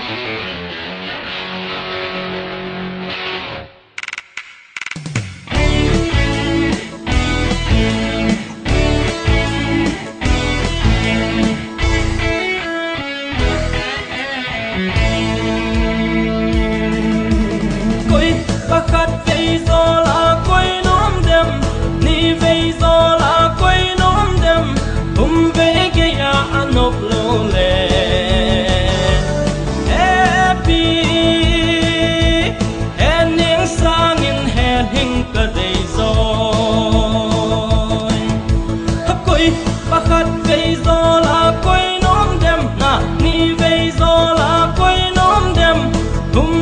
Khat Vei Jol-A quay nóm đêm ni vei Jol-A quay nóm đêm về cái nhà nộp lô lệ happy en những sang in hè hình cả đầy rồi hấp quay Khat Vei Jol-A quay nóm đêm na ni vei Jol-A quay nóm đêm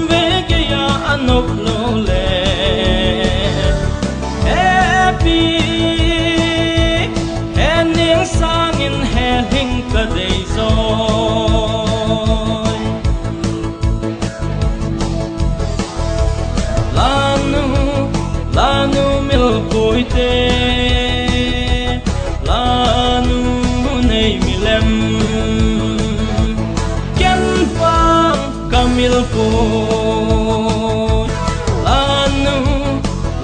về cái nhà nộp lô lệ sang in hè hình cả đầy rồi lanu mil cối tê lanu nei milem ken vang camil cối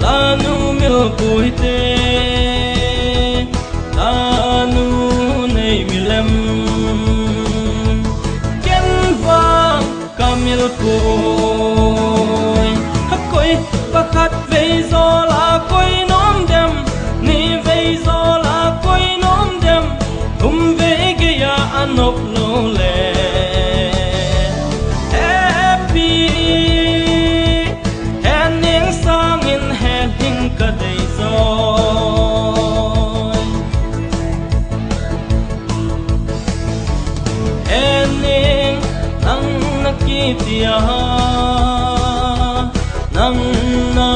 lanu mil cối tê camil cối koi Khat Vei Jol-A koi nóm đêm ni vei Jol-A koi nóm đêm về cái nhà nộp lô lệ happy en những sang in hè hình cả đầy rồi en những kitia nang na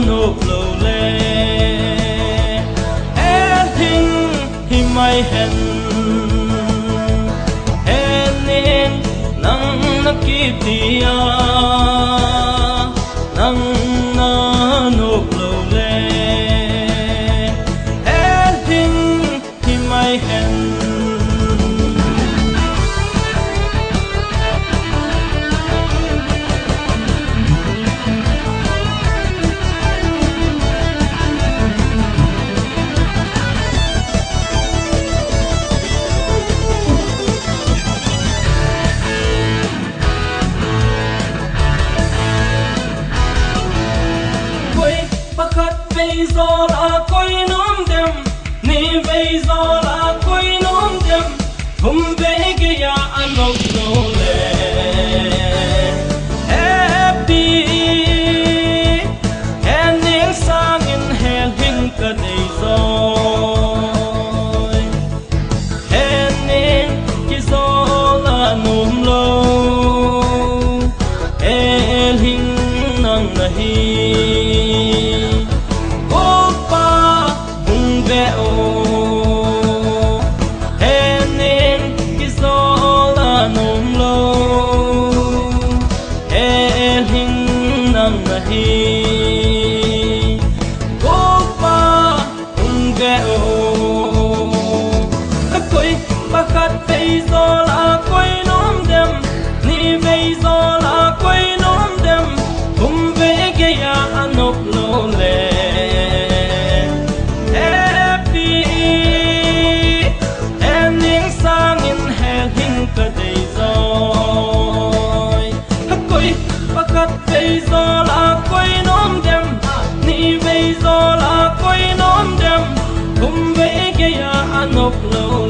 nộp lô lệ hình hi mai hen hen nang na kitia nang na nộp lô lệ hình hi mai hen Khat Vei Jol-A quay nóm đêm ni vei Jol-A quay nóm đêm về cái nhà nộp lô lệ happy en những sang in hè hình cả đầy rồi en những cái Jol-A nôm lô en hình nang nahi Khat Vei Jol-A quay nóm đêm ni vei Jol-A quay nóm đêm về cái nhà nộp lô lệ happy en những sang in hè hình cả đầy rồi Khat Vei Jol-A quay nóm đêm ni vei Jol-A quay nóm đêm về cái nhà nộp lô